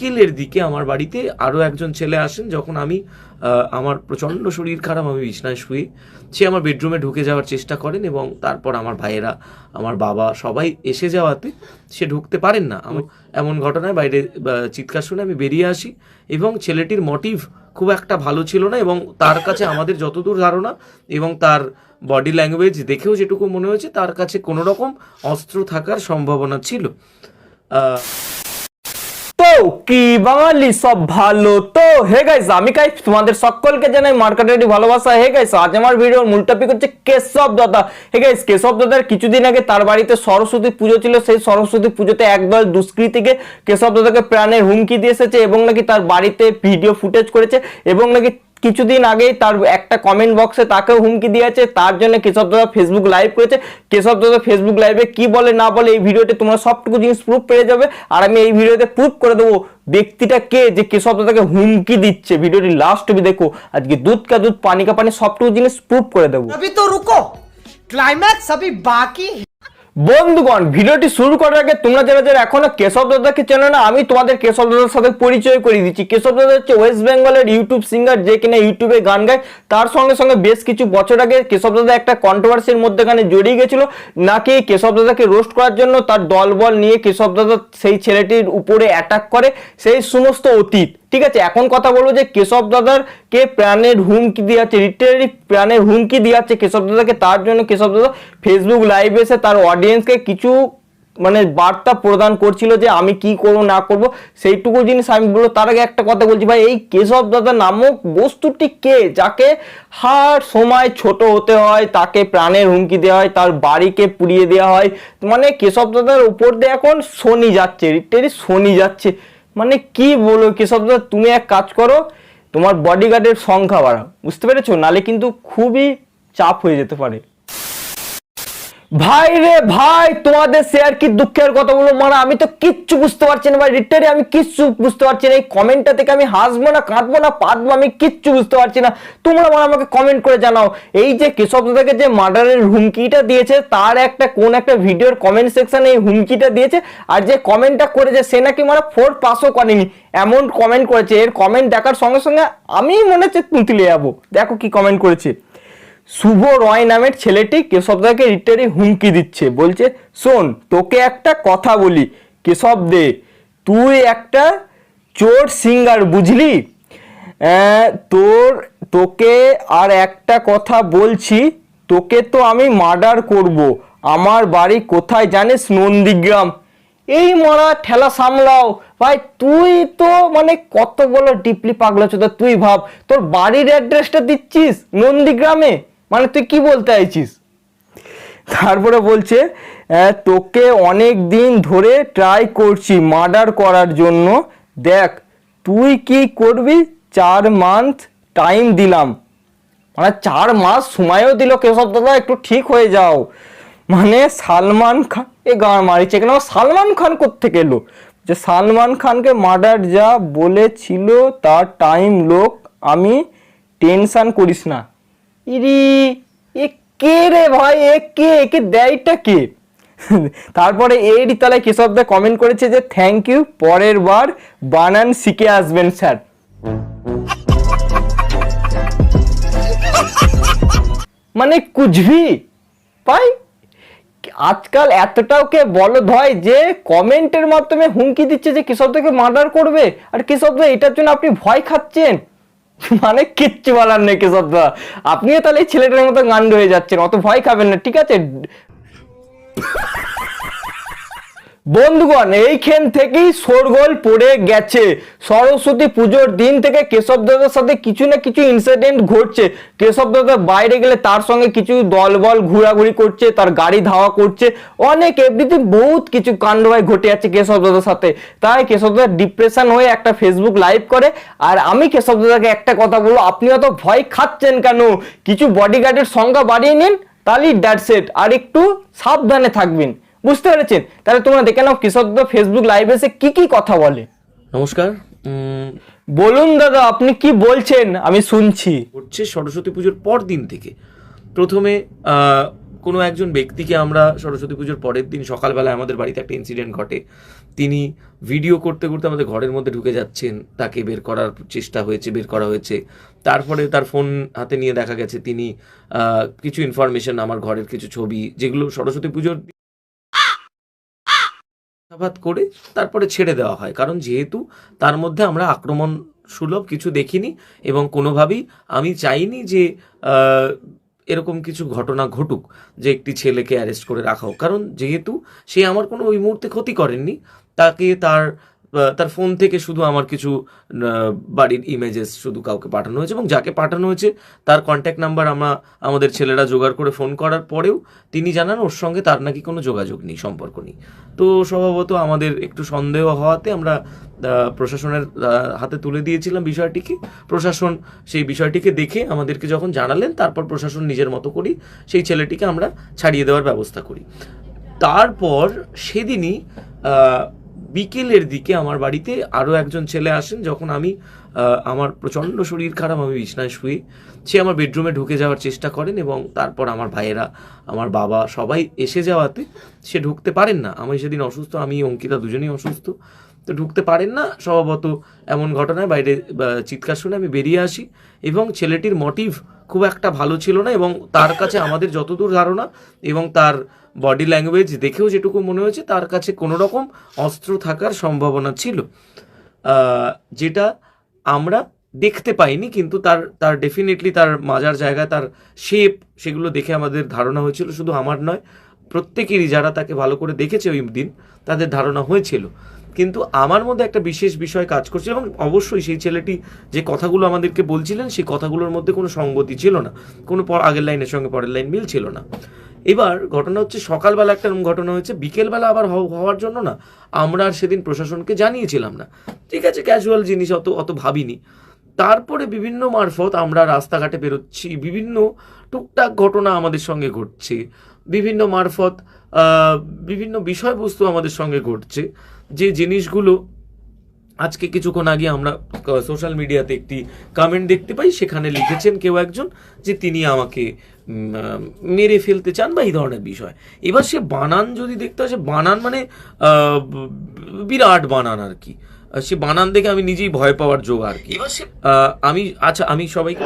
বিকেলের দিকে আমার বাড়িতে আরও একজন ছেলে আসেন। যখন আমি আমার প্রচণ্ড শরীর খারাপ, আমি বিছনায় শুয়ে, সে আমার বেডরুমে ঢুকে যাওয়ার চেষ্টা করেন এবং তারপর আমার ভাইয়েরা, আমার বাবা সবাই এসে যাওয়াতে সে ঢুকতে পারেন না। আমি এমন ঘটনায় বাইরে চিৎকার শুনে আমি বেরিয়ে আসি এবং ছেলেটির মোটিভ খুব একটা ভালো ছিল না এবং তার কাছে আমাদের যতদূর ধারণা এবং তার বডি ল্যাঙ্গুয়েজ দেখেও যেটুকু মনে হয়েছে তার কাছে কোনো রকম অস্ত্র থাকার সম্ভাবনা ছিল। তো কি বাঙালি সব ভালো তো? হে গাইস, আমি গাইস তোমাদের সকলকে জানাই মার্কেটেরই ভালোবাসা। হে গাইস, আজ আমার ভিডিওর মূল টপিক হচ্ছে কেশব দাদা। হে গাইস, কেশব দাদার কিছুদিন আগে তার বাড়িতে সরস্বতী পুজো ছিল। সেই সরস্বতী পুজোতে একদল দুষ্কৃতীকে কেশব দাদাকে প্রাণের হুমকি দিয়ে এসেছে এবং নাকি তার বাড়িতে ভিডিও ফুটেজ করেছে এবং নাকি কিছুদিন আগেই তার একটা কমেন্ট বক্সে তাকেও হুমকি দিয়েছে। তার জন্য কেশব দাদা ফেসবুক লাইভ করেছে। কেশব দাদা ফেসবুক লাইভে কি বলে না বলে এই ভিডিওতে তোমরা সবটুকু জিনিস প্রুফ পেয়ে যাবে। আর আমি এই ভিডিওতে প্রুফ করে দেবো ব্যক্তিটা কে, যে কেশব দাদাকে হুমকি দিচ্ছে। ভিডিওটি লাস্ট অবধি দেখো, আজকে দুধ কা দুধ পানি কা পানি সবটুকু জিনিস প্রুফ করে দেবো। अभी तो रुको, क्लाइमैक्स अभी बाकी। বন্ধুগণ, ভিডিওটি শুরু করার আগে তোমরা যারা যারা এখনো কেশব দাদাকে চেনো না, আমি তোমাদের কেশব দাদার সাথে পরিচয় করিয়ে দিচ্ছি। কেশব দাদা হচ্ছে ওয়েস্ট বেঙ্গলের ইউটিউব সিঙ্গার, যে কিনা ইউটিউবে গান গায়। তার সঙ্গে সঙ্গে বেশ কিছু বছর আগে কেশব দাদা একটা কন্ট্রোভার্সির মধ্যেখানে জড়িয়ে গেছিল, নাকি কেশব দাদাকে রোস্ট করার জন্য তার দলবল নিয়ে কেশব দাদা সেই ছেলেটির উপরে অ্যাটাক করে। সেই সমস্ত অতীত ঠিক আছে। এখন কথা বলবো যে কেশব দাদার কে প্রাণের হুমকি দিয়ে আছে, লিটারেলি প্রাণের হুমকি দিয়ে আছে কেশব দাদাকে। তার জন্য কেশব দাদা ফেসবুক লাইভে এসে তার অডিয়েন্সকে কিছু মানে বার্তা প্রদান করছিল যে আমি কি করবো না করবো সেইটুকু জিনিস আমি বলবো। তার আগে একটা কথা বলছি ভাই, এই কেশব দাদা নামক বস্তুটি কে, যাকে হার সময় ছোট হতে হয়, তাকে প্রাণের হুমকি দেওয়া হয়, তার বাড়িকে পুড়িয়ে দেওয়া হয়। মানে কেশব দাদার উপর দিয়ে এখন শনি যাচ্ছে, লিটারেলি শনি যাচ্ছে। মানে কি বলো কেশব দাদা, তুমি এক কাজ করো, তোমার বডিগার্ডের সংখ্যা বাড়াও, বুঝতে পেরেছো? নালে কিন্তু খুবই চাপ হয়ে যেতে পারে। ভাই রে ভাই, তোমাদের শেয়ার কি দুঃখের কথা বলো, মানে আমি তো কিচ্ছু বুঝতে পারছি না ভাই, লিটারালি আমি কিচ্ছু বুঝতে পারছি না। এই কমেন্টটা থেকে আমি হাসবো না কাঁদবো না পাতবো, আমি কিচ্ছু বুঝতে পারছি না। তোমরা মানে আমাকে কমেন্ট করে জানাও, এই যে কেশব দাদাকে যে মার্ডারের হুমকিটা দিয়েছে তার একটা কোন একটা ভিডিওর কমেন্ট সেকশনে এই হুমকিটা দিয়েছে, আর যে কমেন্টটা করেছে সে নাকি মানে 4 পাসও করেনি এমন কমেন্ট করেছে। এর কমেন্ট দেখার সঙ্গে সঙ্গে আমি মনে হচ্ছে তুঁতলে যাবো। দেখো কি কমেন্ট করেছে। শুভ রয় নামের ছেলেটি কেশব দাকে লিটারালি হুমকি দিচ্ছে, বলছে শোন তোকে একটা কথা বলি কেশব দে, তুই একটা চোর সিঙ্গার বুঝলি, তোকে আর একটা কথা বলছি, তোকে তো আমি মার্ডার করব। আমার বাড়ি কোথায় জানিস? নন্দীগ্রাম। এই মরা ঠেলা সামলাও ভাই, তুই তো মানে কত বড় ডিপলি পাগলা চোদা। তুই ভাব তোর বাড়ির অ্যাড্রেসটা দিচ্ছিস নন্দীগ্রামে, মানে তুই কি বলতে চাইছিস? তারপরে বলছে তোকে অনেক দিন ধরে ট্রাই করছি মার্ডার করার জন্য, দেখ তুই কি করবি, 4 মান্থ টাইম দিলাম। মানে 4 মাস সময়ও দিল কেশব দাদা, একটু ঠিক হয়ে যাও। মানে সালমান খান এ গান মারিছে কেন? সালমান খান কোত্থেকে এলো? যে সালমান খানকে মার্ডার যা বলেছিল তার টাইম লোক, আমি টেনশন করিস না। ইরি এ কে রে ভাই, এ কে, একে দেয়টা কে? তারপরে এরই তলায় কেশব দা কমেন্ট করেছে যে থ্যাংক ইউ, পরের বার বানান শিখে আসবেন স্যার। মানে কুছভি ভাই, আজকাল এতটাও কে বলদ হয় যে কমেন্টের মাধ্যমে হুমকি দিচ্ছে যে কেশব দাকে মার্ডার করবে, আর কেশব দা এটার জন্য আপনি ভয় খাচ্ছেন। মানে কিচ্ছু বলার নেই কেশব দা, আপনিও তাহলে এই ছেলেটার মতো গান্ড হয়ে যাচ্ছেন, অত ভয় খাবেন না ঠিক আছে। বন্ধুগণ, এইখান থেকেই শোরগোল পড়ে গেছে। সরস্বতী পুজোর দিন থেকে কেশব দাদার সাথে কিছু না কিছু ইনসিডেন্ট ঘটছে। কেশব দাদা বাইরে গেলে তার সঙ্গে কিছু দলবল ঘোরাঘুরি করছে, তার গাড়ি ধাওয়া করছে, অনেক এভরিথিং বহুত কিছু কাণ্ড ভাই ঘটে যাচ্ছে কেশব দাদার সাথে। তাই কেশব দাদা ডিপ্রেশন হয়ে একটা ফেসবুক লাইভ করে। আর আমি কেশব দাদাকে একটা কথা বলবো, আপনি অত ভয় খাচ্ছেন কেন? কিছু বডিগার্ডের সংখ্যা বাড়িয়ে নিন, তাহলেই দ্যাটস ইট। আর একটু সাবধানে থাকবেন, বুঝতে পেরেছেন? তাহলে তোমরা দেখে নাও কেশব দাদা ফেসবুক লাইভে এসে কি কি কথা বলে। নমস্কার, বলুন দাদা আপনি কি বলছেন, আমি শুনছি। হচ্ছে সরস্বতী পুজোর পর দিন থেকে প্রথমে কোনো একজন ব্যক্তিকে আমরা সরস্বতী পুজোর পরের দিন সকালবেলায় আমাদের বাড়িতে একটা ইনসিডেন্ট ঘটে। তিনি ভিডিও করতে করতে আমাদের ঘরের মধ্যে ঢুকে যাচ্ছেন, তাকে বের করার চেষ্টা হয়েছে, বের করা হয়েছে। তারপরে তার ফোন হাতে নিয়ে দেখা গেছে তিনি কিছু ইনফরমেশন, আমার ঘরের কিছু ছবি যেগুলো সরস্বতী পুজোর চাপাত করে তারপরে ছেড়ে দেওয়া হয়, কারণ যেহেতু তার মধ্যে আমরা আক্রমণ সুলভ কিছু দেখিনি এবং কোনোভাবেই আমি চাইনি যে এরকম কিছু ঘটনা ঘটুক, যে একটি ছেলেকে অ্যারেস্ট করে রাখা হোক। কারণ যেহেতু সে আমার কোনো ওই মুহূর্তে ক্ষতি করেননি, তাকে তার ফোন থেকে শুধু আমার কিছু বাড়ির ইমেজেস শুধু কাউকে পাঠানো হয়েছে, এবং যাকে পাঠানো হয়েছে তার কন্ট্যাক্ট নাম্বার আমাদের ছেলেরা জোগাড় করে ফোন করার পরেও তিনি জানান ওর সঙ্গে তার নাকি কোনো যোগাযোগ নেই, সম্পর্ক নেই। তো স্বভাবত আমাদের একটু সন্দেহ হওয়াতে আমরা প্রশাসনের হাতে তুলে দিয়েছিলাম বিষয়টিকে। প্রশাসন সেই বিষয়টিকে দেখে আমাদেরকে যখন জানালেন, তারপর প্রশাসন নিজের মতো করেই সেই ছেলেটিকে আমরা ছাড়িয়ে দেওয়ার ব্যবস্থা করি। তারপর সেদিনই বিকেলের দিকে আমার বাড়িতে আরও একজন ছেলে আসেন। যখন আমার প্রচণ্ড শরীর খারাপ, আমি বিছনায় শুয়ে, সে আমার বেডরুমে ঢুকে যাওয়ার চেষ্টা করেন এবং তারপর আমার ভাইয়েরা, আমার বাবা সবাই এসে যাওয়াতে সে ঢুকতে পারেন না। আমি সেদিন অসুস্থ, আমি অঙ্কিতা দুজনেই অসুস্থ, তো ঢুকতে পারেন না। স্বভাবত এমন ঘটনায় বাইরে চিৎকার শুনে আমি বেরিয়ে আসি এবং ছেলেটির মোটিভ খুব একটা ভালো ছিল না, এবং তার কাছে আমাদের যতদূর ধারণা এবং তার বডি ল্যাঙ্গুয়েজ দেখেও যেটুকু মনে হয়েছে, তার কাছে কোনো রকম অস্ত্র থাকার সম্ভাবনা ছিল, যেটা আমরা দেখতে পাইনি, কিন্তু তার ডেফিনেটলি তার মাজার জায়গা, তার শেপ, সেগুলো দেখে আমাদের ধারণা হয়েছিল। শুধু আমার নয়, প্রত্যেকেরই যারা তাকে ভালো করে দেখেছে ওই দিন, তাদের ধারণা হয়েছিল। কিন্তু আমার মধ্যে একটা বিশেষ বিষয় কাজ করছে, এবং অবশ্যই সেই ছেলেটি যে কথাগুলো আমাদেরকে বলছিলেন, সেই কথাগুলোর মধ্যে কোনো সঙ্গতি ছিল না, কোনো আগের লাইনের সঙ্গে পরের লাইন মিল ছিল না। এবার ঘটনা হচ্ছে, সকালবেলা একটা ঘটনা হয়েছে, বিকেলবেলা আবার হওয়ার জন্য না আমরা আর সেদিন প্রশাসনকে জানিয়েছিলাম না। ঠিক আছে, ক্যাজুয়াল জিনিস, অত ভাবিনি। তারপরে বিভিন্ন মারফত আমরা রাস্তাঘাটে বেরোচ্ছি, বিভিন্ন টুকটাক ঘটনা আমাদের সঙ্গে ঘটছে, বিভিন্ন মারফত বিভিন্ন বিষয়বস্তু আমাদের সঙ্গে ঘটছে, যে জিনিসগুলো আজকে কিছুক্ষণ আগে আমরা সোশ্যাল মিডিয়াতে একটি কমেন্ট দেখতে পাই, সেখানে লিখেছেন কেউ একজন যে তিনি আমাকে মেরে ফেলতে চান বা এই ধরনের বিষয়। এবার সে বানান যদি দেখতে হয়, সে বানান মানে বিরাট বানান আর কি, সে বানান দেখে আমি নিজেই ভয় পাওয়ার যোগ আর কি। আমি সবাইকে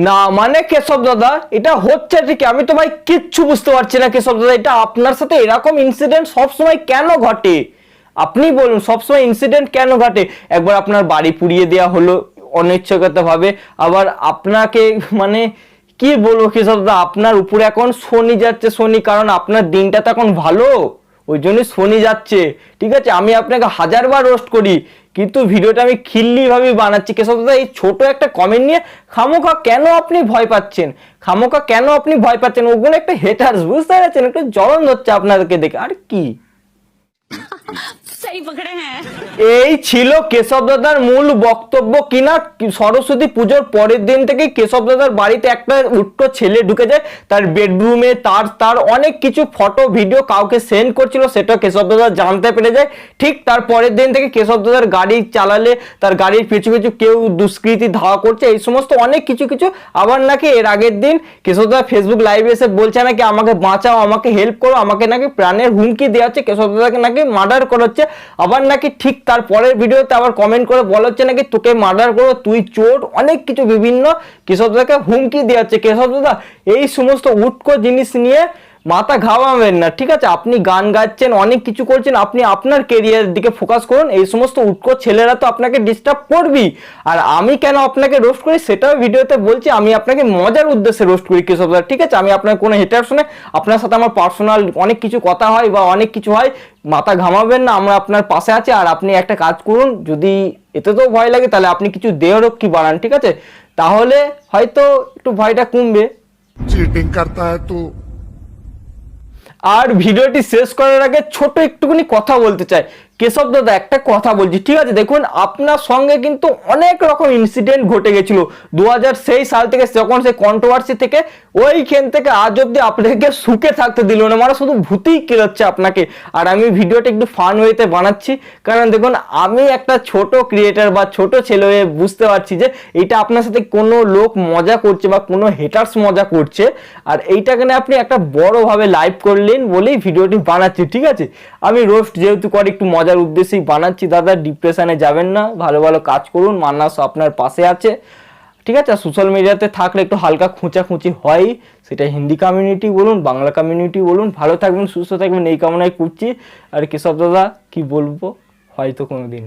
না মানে কেশব দাদা, এটা হচ্ছে ঠিক, আমি তো ভাই কিচ্ছু বুঝতে পারছি না কেশব দাদা, এটা আপনার সাথে এরকম ইনসিডেন্ট সবসময় কেন ঘটে? আপনি বলুন, সবসময় ইনসিডেন্ট কেন ঘটে? একবার আপনার বাড়ি পুড়িয়ে দেওয়া হলো অনিচ্ছাকৃত ভাবে, আবার আপনাকে মানে কি বলবো কেশব দাদা, আপনার উপরে এখন শনি যাচ্ছে, শনি, কারণ আপনার দিনটা তো এখন ভালো, ওই জন্যই শনি যাচ্ছে। ঠিক আছে, আমি আপনাকে হাজারবার রোস্ট করি, কিন্তু ভিডিওটা আমি খিল্লি ভাবে বানাচ্ছি। কেশব দাদা, এই ছোট একটা কমেন্ট নিয়ে খামোখা কেন আপনি ভয় পাচ্ছেন? ওগুলো একটা হেটার্স, বুঝতে পারছেন? একটু জ্বলন হচ্ছে আপনাদেরকে দেখে, আর কি। सही पकड़े हैं। এই ছিল কেশব দাদার মূল বক্তব্য। কিনা সরস্বতী পুজোর পরের দিন থেকে কেশব দাদার বাড়িতে একটা উট্টো ছেলে ঢুকে যায়, তার বেডরুমে তার অনেক কিছু ফটো ভিডিও কাউকে সেন্ড করছিল, সেটা কেশব দাদা জানতে পেরে যায়। ঠিক তার পরের দিন থেকে কেশব দাদার গাড়ি চালালে তার গাড়ির পিছু পিছু কেউ দুষ্কৃতী ধাওয়া করছে, এই সমস্ত অনেক কিছু। আবার নাকি এর আগের দিন কেশব দাদা ফেসবুক লাইভে এসে বলছে নাকি আমাকে বাঁচাও, আমাকে হেল্প করো, আমাকে নাকি প্রাণের হুমকি দেওয়া হচ্ছে, কেশব দাদাকে নাকি মার্ডার করা হচ্ছে। আবার নাকি ঠিক তার পরের ভিডিওতে আবার কমেন্ট করে বলা হচ্ছে নাকি তোকে মার্ডার করবো, তুই চোর, অনেক কিছু বিভিন্ন কেশব দাদাকে হুমকি দেওয়া হচ্ছে। কেশব দাদা, এই সমস্ত উটকো জিনিস নিয়ে মাথা ঘামাবেন না, ঠিক আছে? আপনি গান গাচ্ছেন, অনেক কিছু করছেন, আপনি আপনার কেরিয়ারের দিকে ফোকাস করুন। এই সমস্ত উটকো ছেলেরা তো আপনাকে ডিস্টার্ব করবেই। আর আমি কেন আপনাকে রোস্ট করি সেটাও ভিডিওতে বলছি, আমি আপনাকে মজার উদ্দেশ্যে রোস্ট করি কেশব দাদা, ঠিক আছে? আমি আপনার কোনো হেটার শুনে, আপনার সাথে আমার পার্সোনাল অনেক কিছু কথা হয় বা অনেক কিছু হয়, মাথা ঘামাবেন না, আমরা আপনার পাশে আছি। আর আপনি একটা কাজ করুন, যদি এতে তো ভয় লাগে তাহলে আপনি কিছু দেহরক্ষী বাড়ান, ঠিক আছে? তাহলে হয়তো একটু ভয়টা কমবে। चीटिंग करता है तू। আর ভিডিওটি শেষ করার আগে ছোট একটুখানি কথা বলতে চাই। কেশব দাদা একটা কথা বলছি, ঠিক আছে, দেখুন আপনার সঙ্গে কিন্তু অনেক রকম ইনসিডেন্ট ঘটে গেছিল 2006 সাল থেকে, যখন সেই কন্ট্রোভার্সি থেকে ওইখান থেকে আজ অব্দি আপনাদেরকে সুখে থাকতে দিল না, মানে শুধু ভূতেই কেলাচ্ছে আপনাকে। আর আমি ভিডিওটা একটু ফান ওয়েতে বানাচ্ছি, কারণ দেখুন আমি একটা ছোট ক্রিয়েটার বা ছোট ছেলে হয়ে বুঝতে পারছি যে এটা আপনার সাথে কোনো লোক মজা করছে বা কোনো হেটার্স মজা করছে, আর এইটাকে না আপনি একটা বড়ভাবে লাইভ করলেন বলেই ভিডিওটি বানাচ্ছি, ঠিক আছে। আমি রোস্ট যেহেতু করে একটু মজার উদ্দেশ্যেই বানাচ্ছি, দাদা ডিপ্রেশনে যাবেন না, ভালো ভালো কাজ করুন, মান্নাস আপনার পাশে আছে, ঠিক আছে। সোশ্যাল মিডিয়াতে থাকলে একটু হালকা খুঁচাখুঁচি হয়, সেটা হিন্দি কমিউনিটি বলুন বাংলা কমিউনিটি বলুন। ভালো থাকবেন, সুস্থ থাকবেন, এই কামনাই করছি। আর কেশব দাদা কি বলবো, হয়তো কোনোদিন।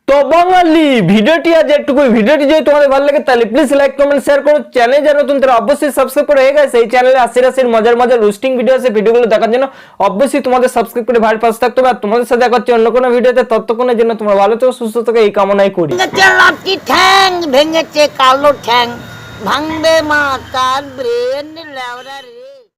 তো বাঙালি ভিডিওটি আজ একটুকুই। ভিডিওটি যদি তোমাদের ভালো লাগে তাহলে প্লিজ লাইক কমেন্ট শেয়ার করো। চ্যানেল যারা নতুন তারা অবশ্যই সাবস্ক্রাইব করে হয়ে গেছে। এই চ্যানেলে আশির মজার রোস্টিং ভিডিও আছে, ভিডিওগুলো দেখার জন্য অবশ্যই তোমাদের সাবস্ক্রাইব করে ভাইয়ের পাশে থাকতে হবে। আর তোমাদের সাথে দেখা হচ্ছে অন্য কোনো ভিডিওতে, ততক্ষণের জন্য তোমরা ভালো থেকো, সুস্থ থেকো, এই কামনাই করি। ভেঙেছে লাঠি ঠ্যাং, ভেঙেছে কালো ঠ্যাং, ভাঙবে মা তার ব্রেন লেওরা রে।